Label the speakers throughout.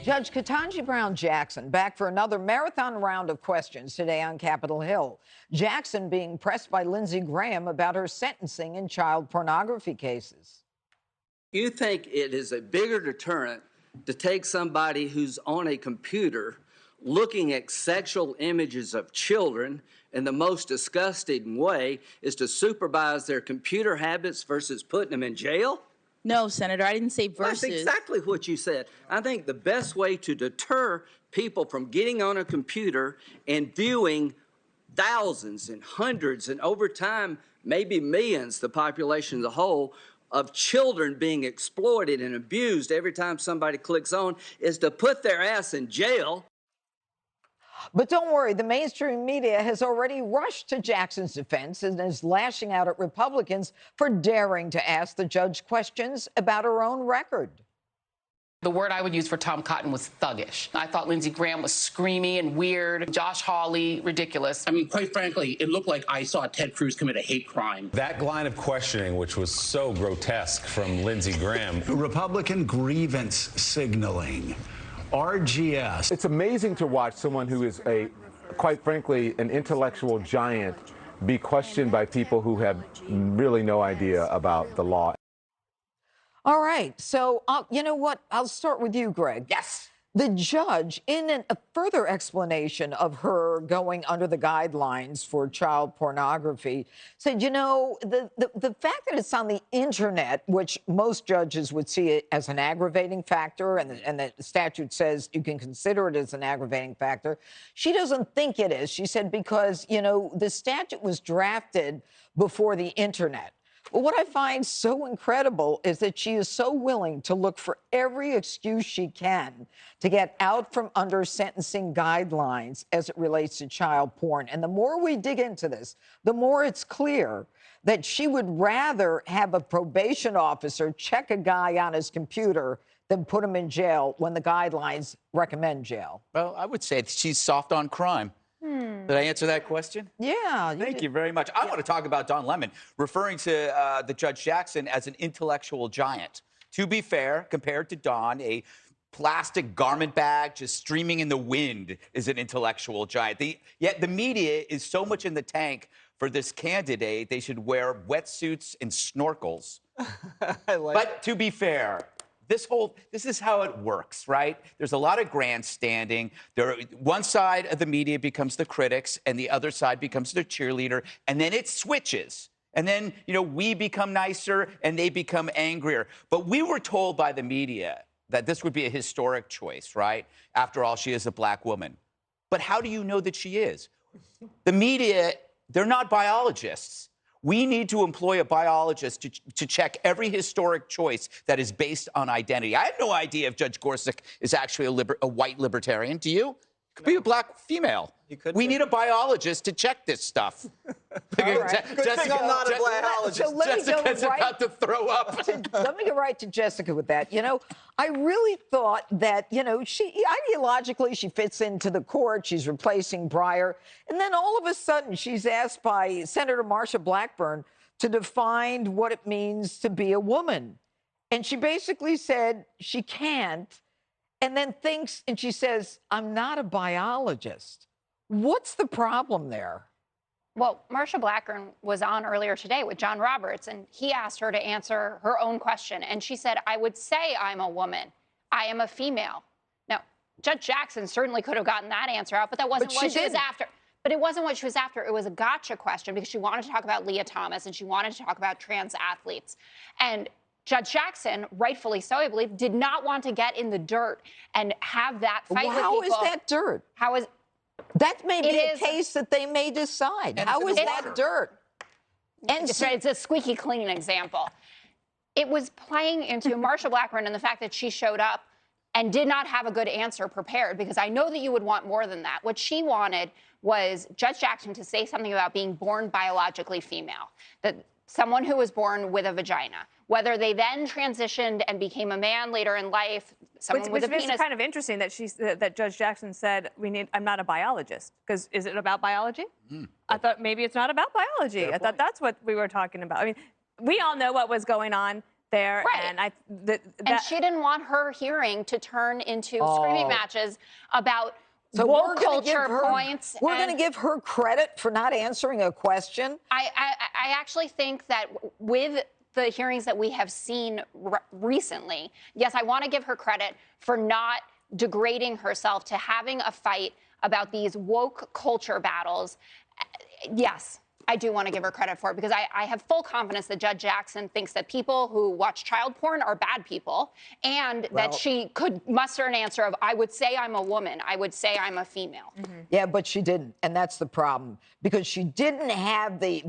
Speaker 1: Judge Ketanji Brown Jackson back for another marathon round of questions today on Capitol Hill. Jackson being pressed by Lindsey Graham about her sentencing in child pornography cases.
Speaker 2: You think it is a bigger deterrent to take somebody who's on a computer looking at sexual images of children in the most disgusting way is to supervise their computer habits versus putting them in jail?
Speaker 3: No, Senator, I didn't say versus.
Speaker 2: That's exactly what you said. I think the best way to deter people from getting on a computer and viewing thousands and hundreds and over time, maybe millions, the population as a whole, of children being exploited and abused every time somebody clicks on is to put their ass in jail.
Speaker 1: But don't worry, the mainstream media has already rushed to Jackson's defense and is lashing out at Republicans for daring to ask the judge questions about her own record.
Speaker 4: The word I would use for Tom Cotton was thuggish. I thought Lindsey Graham was screamy and weird. Josh Hawley, ridiculous.
Speaker 5: I mean, quite frankly, it looked like I saw Ted Cruz commit a hate crime.
Speaker 6: That line of questioning, which was so grotesque from Lindsey Graham.
Speaker 7: Republican grievance signaling. RGS.
Speaker 8: It's amazing to watch someone who is quite frankly, an intellectual giant be questioned by people who have really no idea about the law.
Speaker 1: All right. So, you know what? I'll start with you, Greg.
Speaker 4: Yes.
Speaker 1: The judge, in a further explanation of her going under the guidelines for child pornography, said, you know, the fact that it's on the internet, which most judges would see it as an aggravating factor, and the statute says you can consider it as an aggravating factor, she doesn't think it is. She said because, you know, the statute was drafted before the internet. But what I find so incredible is that she is so willing to look for every excuse she can to get out from under sentencing guidelines as it relates to child porn. And the more we dig into this, the more it's clear that she would rather have a probation officer check a guy on his computer than put him in jail when the guidelines recommend jail.
Speaker 9: Well, I would say she's soft on crime. Did I answer that question?
Speaker 1: Yeah.
Speaker 9: Thank you very much. I want to talk about Don Lemon, referring to the Judge Jackson as an intellectual giant. To be fair, compared to Don, a plastic garment bag just streaming in the wind is an intellectual giant. Yet the media is so much in the tank for this candidate, they should wear wetsuits and snorkels. But to be fair, this is how it works, right? There's a lot of grandstanding. One side of the media becomes the critics, and the other side becomes the cheerleader, and then it switches. And then, you know, we become nicer, and they become angrier. But we were told by the media that this would be a historic choice, right? After all, she is a black woman. But how do you know that she is? The media, they're not biologists. We need to employ a biologist to check every historic choice that is based on identity. I have no idea if Judge Gorsuch is actually a white libertarian. Do you? Could be a black female. We need a biologist to check this stuff.
Speaker 1: Right.
Speaker 10: Good thing I'm not a biologist.
Speaker 1: So let me go
Speaker 9: Jessica's about to throw up.
Speaker 1: Let me go right to Jessica with that. You know, I really thought that, you know, ideologically, she fits into the court. She's replacing Breyer. And then all of a sudden, she's asked by Senator Marsha Blackburn to define what it means to be a woman. And she basically said she can't, and then thinks, and she says, I'm not a biologist. What's the problem there?
Speaker 11: Well, Marsha Blackburn was on earlier today with John Roberts, and he asked her to answer her own question. And she said, I would say I'm a woman. I am a female. Now, Judge Jackson certainly could have gotten that answer out, but that wasn't what she was after. But it wasn't what she was after. It was a gotcha question because she wanted to talk about Leah Thomas and she wanted to talk about trans athletes. And Judge Jackson, rightfully so, I believe, did not want to get in the dirt and have that fight with people.
Speaker 1: How is that dirt?
Speaker 11: How is...
Speaker 1: That may be a case that they may decide. How is that dirt?
Speaker 11: And it's a squeaky clean example. It was playing into Marsha Blackburn and the fact that she showed up and did not have a good answer prepared, because I know that you would want more than that. What she wanted was Judge Jackson to say something about being born biologically female, that someone who was born with a vagina, whether they then transitioned and became a man later in life, someone with a penis.
Speaker 12: It's kind of interesting that that Judge Jackson said, I'm not a biologist, because is it about biology? I thought maybe it's not about biology. I thought that's what we were talking about. I mean, we all know what was going on there.
Speaker 11: Right.
Speaker 12: And
Speaker 11: and she didn't want her hearing to turn into screaming matches about woke culture points.
Speaker 1: We're going to give her credit for not answering a question.
Speaker 11: I actually think that with the hearings that we have seen recently, yes, I want to give her credit for not degrading herself to having a fight about these woke culture battles. Yes, I do want to give her credit for it because I have full confidence that Judge Jackson thinks that people who watch child porn are bad people and that she could muster an answer of, I would say I'm a woman. I would say I'm a female.
Speaker 1: Yeah, but she didn't. And that's the problem because she didn't have the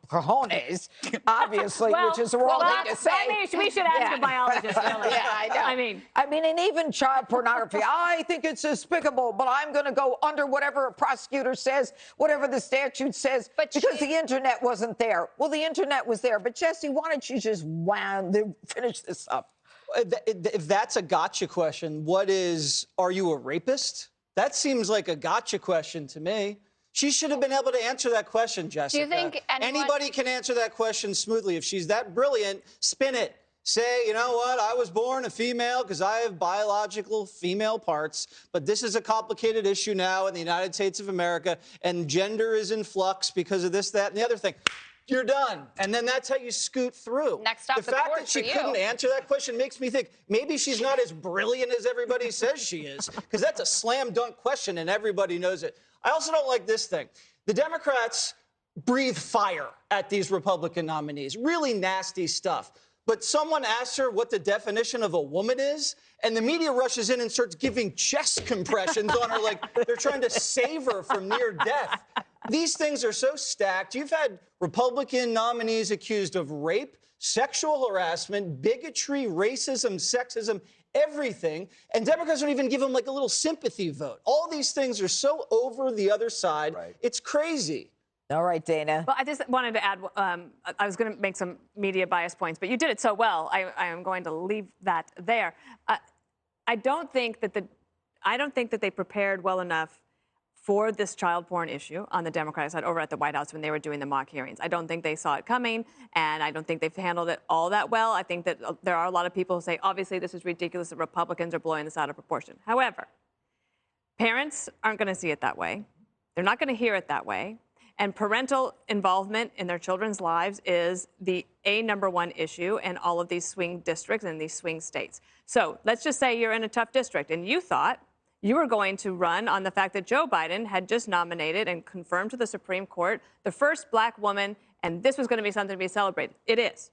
Speaker 1: cojones, obviously, which is the wrong thing to say.
Speaker 12: I mean, we should ask a biologist, really.
Speaker 1: Yeah, I know. I mean, and even child pornography, I think it's despicable, but I'm going to go under whatever a prosecutor says, whatever the statute says. Because the internet wasn't there. Well, the internet was there. But, Jesse, why don't you just finish this up?
Speaker 10: If that's a gotcha question, are you a rapist? That seems like a gotcha question to me. She should have been able to answer that question, Jessica.
Speaker 11: Do you think
Speaker 10: anybody can answer that question smoothly? If she's that brilliant, spin it. Say, you know what, I was born a female because I have biological female parts, but this is a complicated issue now in the United States of America, and gender is in flux because of this, that, and the other thing. You're done. And then that's how you scoot through.
Speaker 11: Next stop,
Speaker 10: the fact that she couldn't answer that question makes me think maybe she's not as brilliant as everybody says she is, because that's a slam dunk question and everybody knows it. I also don't like this thing. The Democrats breathe fire at these Republican nominees, really nasty stuff. But someone asks her what the definition of a woman is, and the media rushes in and starts giving chest compressions on her like they're trying to save her from near death. These things are so stacked. You've had Republican nominees accused of rape, sexual harassment, bigotry, racism, sexism, everything, and Democrats don't even give them like a little sympathy vote. All these things are so over the other side. It's crazy.
Speaker 1: All right, Dana.
Speaker 12: Well, I just wanted to add, I was going to make some media bias points, but you did it so well, I am going to leave that there. I don't think that they prepared well enough for this child porn issue on the Democratic side over at the White House when they were doing the mock hearings. I don't think they saw it coming, and I don't think they've handled it all that well. I think that there are a lot of people who say, obviously, this is ridiculous, the Republicans are blowing this out of proportion. However, parents aren't going to see it that way. They're not going to hear it that way. And parental involvement in their children's lives is the #1 issue in all of these swing districts and these swing states. So let's just say you're in a tough district and you thought you were going to run on the fact that Joe Biden had just nominated and confirmed to the Supreme Court the first black woman, and this was going to be something to be celebrated. It is.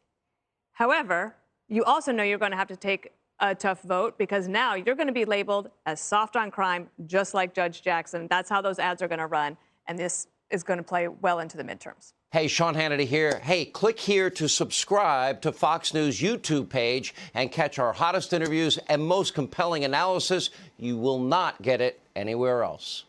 Speaker 12: However, you also know you're going to have to take a tough vote because now you're going to be labeled as soft on crime, just like Judge Jackson. That's how those ads are going to run. And this is going to play well into the midterms.
Speaker 13: Hey, Sean Hannity here. Hey, click here to subscribe to Fox News YouTube page and catch our hottest interviews and most compelling analysis. You will not get it anywhere else.